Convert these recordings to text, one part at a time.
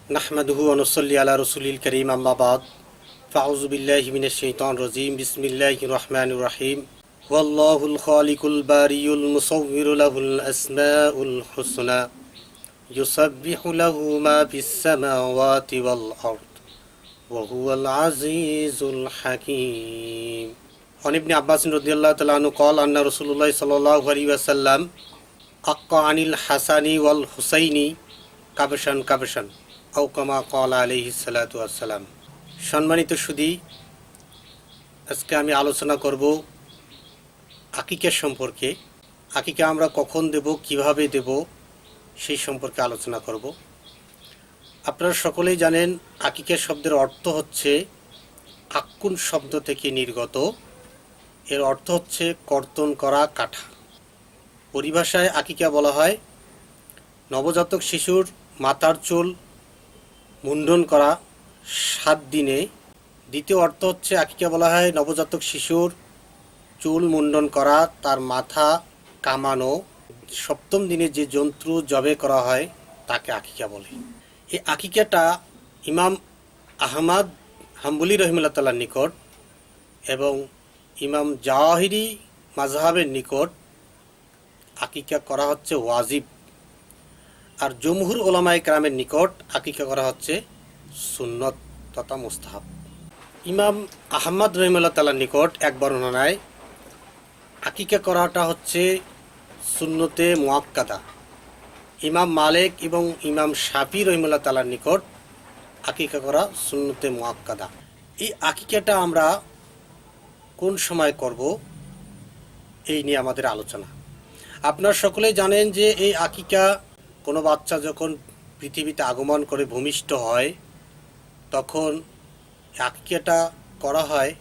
নাহমাদুহু ওয়া নুসাল্লি আলা রাসূলিল কারীম আম্মা বাদ ফাউযু বিল্লাহি মিনাশ শাইতানির রাজীম বিসমিল্লাহির রহমানির রহিম ওয়াল্লাহুল খালিকুল বারিউল মুসাউবিরু লাহুল আসমাউল হুসনা ইউসাব্বিহু লাহু মা ফিস সামাওয়াতি ওয়াল আরদ ওয়া হুয়াল আজিজুল হাকীম। عن ابن عباس رضي الله تعالى عنه قال أن رسول الله صلى الله عليه وسلم أقى عن الحسن والحسين কাবশান কাবশান আও কামা ক্বালা আলাইহিস সালাতু ওয়াস সালাম। সম্মানিত সুধী, আজকে আমি আলোচনা করব আকিকা সম্পর্কে। আকিকা আমরা কখন দেব, কিভাবে দেব, সেই সম্পর্কে আলোচনা করব। আপনারা সকলেই জানেন আকিকা শব্দের অর্থ হচ্ছে আক্কুন শব্দ থেকে নির্গত। এর অর্থ হচ্ছে কর্তন করা, কাটা। পরিভাষায় আকিকা বলা হয় নবজাতক শিশুর মাথার চুল মুন্ডন করা 7 দিনে। দ্বিতীয় অর্থ হচ্ছে আকিকা বলা হয় নবজাতক শিশুর চুল মুন্ডন করা, তার মাথা কামানো। 7ম দিনে যে জন্তু জবে করা হয় তাকে আকিকা বলে। এই আকিকাটা ইমাম আহমদ হাম্বলি রহিমাহুল্লাহ তাআলার নিকট এবং ইমাম জাওহিরি মাযহাবের নিকট আকিকা করা হচ্ছে ওয়াজিব, আর জমহুর উলামায়ে কেরামের নিকট আকিকা করা হচ্ছে সুন্নত তথা মুস্তাহাব। ইমাম আহমদ রহিমাহুল্লাহ তাআলার নিকট এক বর্ণনায় আকিকা করাটা হচ্ছে সুন্নতে মুআক্কাদা। ইমাম মালিক এবং ইমাম শাফি রহিমাহুল্লাহ তাআলার নিকট আকিকা করা সুন্নতে মুআক্কাদা। এই আকিকাটা আমরা কোন সময় করব, এই নিয়ে আমাদের আলোচনা। আপনারা সকলেই জানেন যে এই আকিকা কোনো বাচ্চা যখন পৃথিবীতে আগমন করে ভূমিষ্ঠ হয় তখন আকিকাটা করা হয়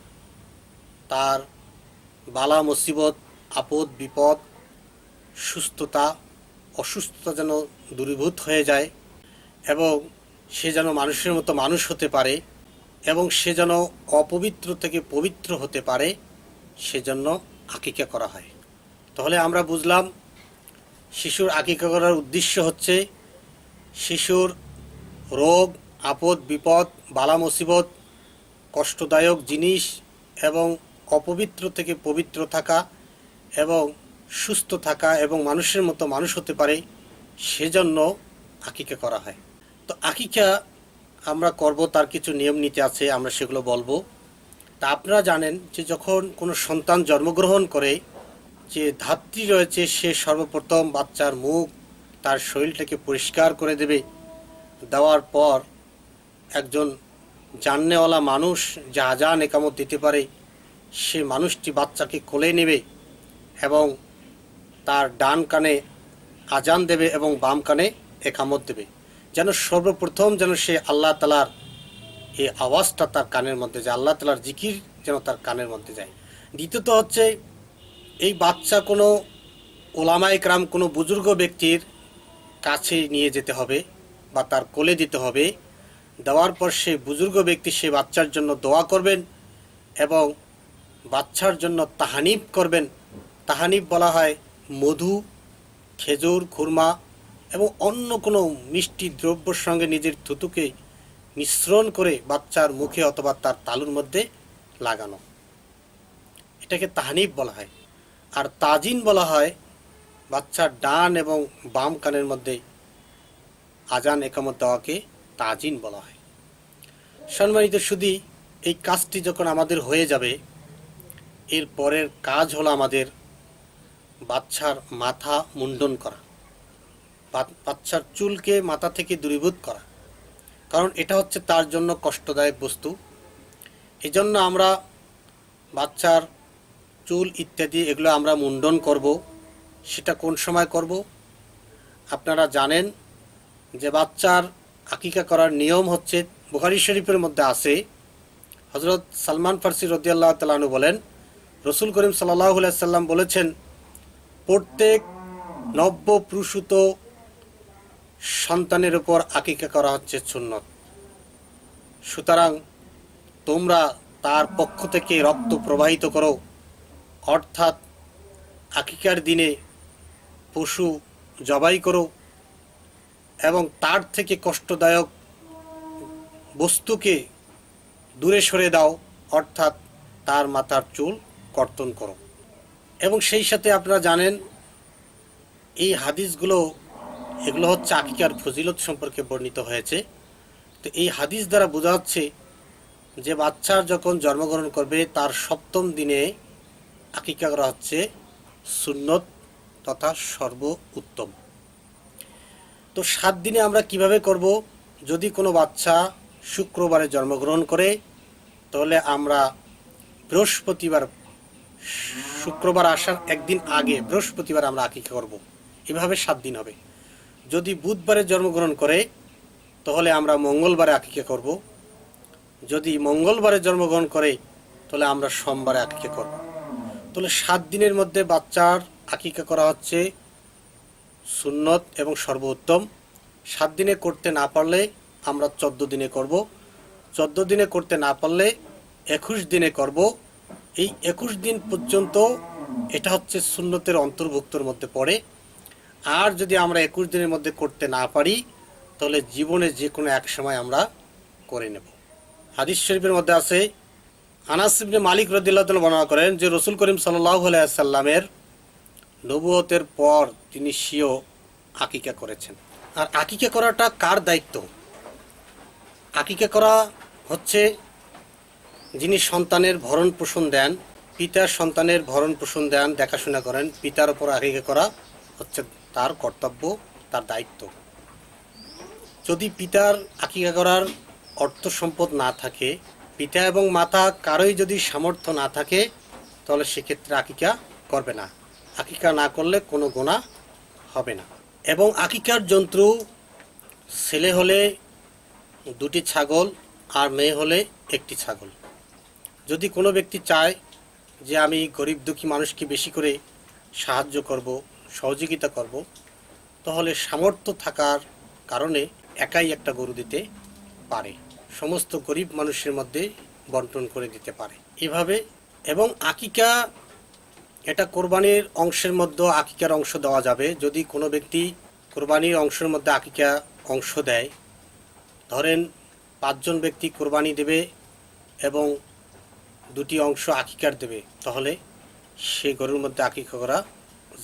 তার বালা মুসিবত, আপদ বিপদ, সুস্থতা অসুস্থতা যেন দূরীভূত হয়ে যায় এবং সে যেন মানুষের মতো মানুষ হতে পারে এবং সে যেন অপবিত্র থেকে পবিত্র হতে পারে, সেজন্য আকিকা করা হয়। তাহলে আমরা বুঝলাম শিশুর আকিকা করার উদ্দেশ্য হচ্ছে শিশুর রোগ, আপদ বিপদ, বালা মুসিবত, কষ্টদায়ক জিনিস এবং অপবিত্র থেকে পবিত্র থাকা এবং সুস্থ থাকা এবং মানুষের মতো মানুষ হতে পারে, সেজন্য আকিকা করা হয়। তো আকিকা আমরা করব, তার কিছু নিয়ম নীতি আছে, আমরা সেগুলো বলবো। তা আপনারা জানেন যে যখন কোনো সন্তান জন্মগ্রহণ করে, যে ধাত্রী রয়েছে সে সর্বপ্রথম বাচ্চার মুখ, তার শরীরটাকে পরিষ্কার করে দেবে। দেওয়ার পর একজন জাননেওয়ালা মানুষ যা আজান একামত দিতে পারে সে মানুষটি বাচ্চাকে কোলে নেবে এবং তার ডান কানে আজান দেবে এবং বাম কানে একামত দেবে, যেন সর্বপ্রথম যেন সে আল্লাহ তাআলার এই আওয়াজটা তার কানের মধ্যে যায়, আল্লাহ তাআলার জিকির যেন তার কানের মধ্যে যায়। দ্বিতীয়ত হচ্ছে এই বাচ্চা কোনো ওলামায়ে কেরাম, কোনো বুজুর্গ ব্যক্তির কাছে নিয়ে যেতে হবে বা তার কোলে দিতে হবে। দেওয়ার পর সে বুজুর্গ ব্যক্তি সে বাচ্চার জন্য দোয়া করবেন এবং বাচ্চার জন্য তাহানিব করবেন। তাহানিব বলা হয় মধু, খেজুর, খুরমা এবং অন্য কোনো মিষ্টি দ্রব্যর সঙ্গে নিজের থুতুকে মিশ্রণ করে বাচ্চার মুখে অথবা তার তালুর মধ্যে লাগানো, এটাকে তাহানিব বলা হয়। আর তাজিন বলা হয় বাচ্চার ডান এবং বাম কানের মধ্যে আজান একামত দেওয়াকে তাজিন বলা হয়। সম্মানিত সুধী, এই কাজটি যখন আমাদের হয়ে যাবে, এর পরের কাজ হলো আমাদের বাচ্চার মাথা মুন্ডন করা, বাচ্চার চুলকে মাথা থেকে দূরীভূত করা, কারণ এটা হচ্ছে তার জন্য কষ্টদায়ক বস্তু। এজন্য আমরা বাচ্চার চুল ইত্যাদি এগুলো আমরা মুন্ডন করব। সেটা কোন সময় করব? আপনারা জানেন যে বাচ্চার আকিকা করার নিয়ম হচ্ছে, বুখারী শরীফের মধ্যে আছে, হযরত সালমান ফারসি রাদিয়াল্লাহু তাআলা আনহু বলেন, রাসূল করিম সাল্লাল্লাহু আলাইহি সাল্লাম বলেছেন, প্রত্যেক নবপ্রসূত সন্তানের উপর আকিকা করা হচ্ছে সুন্নত। সুতরাং তোমরা তার পক্ষ থেকে রক্ত প্রবাহিত করো, অর্থাৎ আকিকার দিনে পশু জবাই করো এবং তার থেকে কষ্টদায়ক বস্তুকে দূরে সরে দাও, অর্থাৎ তার মাথার চুল কর্তন করো। এবং সেই সাথে আপনারা জানেন এই হাদিসগুলো এগুলো হচ্ছে আকিকার ফজিলত সম্পর্কে বর্ণিত হয়েছে। তো এই হাদিস দ্বারা বোঝা যাচ্ছে যে বাচ্চা যখন জন্মগ্রহণ করবে তার সপ্তম দিনে আকিকা করা হচ্ছে সুন্নত তথা সর্ব উত্তম। তো 7 দিনে আমরা কিভাবে করব? যদি কোনো বাচ্চা শুক্রবারে জন্মগ্রহণ করে তাহলে আমরা বৃহস্পতিবার, শুক্রবার আসার একদিন আগে বৃহস্পতিবার আমরা আকিকা করব। এভাবে 7 দিন হবে। যদি বুধবারে জন্মগ্রহণ করে তাহলে আমরা মঙ্গলবারে আকিকা করব। যদি মঙ্গলবারে জন্মগ্রহণ করে তাহলে আমরা সোমবারে আকিকা করব। তাহলে 7 দিনের মধ্যে বাচ্চার আকিকা করা হচ্ছে সুন্নত এবং সর্বোত্তম। 7 দিনে করতে না পারলে আমরা 14 দিনে করব। 14 দিনে করতে না পারলে 21 দিনে করব। এই 21 দিন পর্যন্ত এটা হচ্ছে সুন্নতের অন্তর্ভুক্তর মধ্যে পড়ে। আর যদি আমরা 21 দিনের মধ্যে করতে না পারি তাহলে জীবনে যে কোনো এক সময় আমরা করে নেব। হাদিস শরীফের মধ্যে আছে, আনাস ইবনে মালিক রাদিয়াল্লাহু তাআলা বর্ণনা করেন যে রাসূল করিম সাল্লাল্লাহু আলাইহি ওয়াসাল্লামের নবুয়তের পর তিনি স্বীয় আকিকা করেছেন। আর আকিকা করাটা কার দায়িত্ব? আকিকা করা হচ্ছে যিনি সন্তানের ভরণ পোষণ দেন, পিতার সন্তানের ভরণ পোষণ দেন, দেখাশোনা করেন, পিতার উপর আকিকা করা হচ্ছে তার কর্তব্য, তার দায়িত্ব। যদি পিতার আকিকা করার অর্থ সম্পদ না থাকে, পিতা এবং মাতা কারোই যদি সামর্থ্য না থাকে, তাহলে সেক্ষেত্রে আকিকা করবে না। আকিকা না করলে কোনো গুনাহ হবে না। এবং আকিকার জন্তু ছেলে হলে 2টি ছাগল আর মেয়ে হলে 1টি ছাগল। যদি কোনো ব্যক্তি চায় যে আমি গরিব দুঃখী মানুষকে বেশি করে সাহায্য করব, সহযোগিতা করব, তাহলে সামর্থ্য থাকার কারণে একাই একটা গরু দিতে পারে, সমস্ত গরিব মানুষের মধ্যে বন্টন করে দিতে পারে এভাবে। এবং আকিকা এটা কোরবানির অংশের মধ্যে আকিকার অংশ দেওয়া যাবে। যদি কোনো ব্যক্তি কোরবানির অংশের মধ্যে আকিকা অংশ দেয়, ধরেন 5 জন ব্যক্তি কোরবানি দেবে এবং 2টি অংশ আকিকার দেবে, তাহলে সেই গরুর মধ্যে আকিকা করা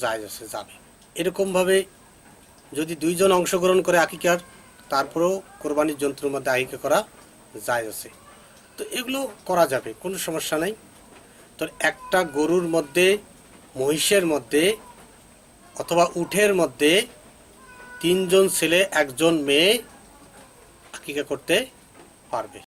জায়েজ আছে, যাবে। এরকমভাবে যদি 2 জন অংশগ্রহণ করে আকিকার, তারপরেও কোরবানির জন্তুর মধ্যে আকিকা করা জায়েজ আছে। তো এগুলো করা যাবে, কোনো সমস্যা নাই। তো একটা গরুর মধ্যে, মহিষের মধ্যে অথবা উটের মধ্যে 3 জন ছেলে 1 জন মেয়ে আকিকা করতে পারবে।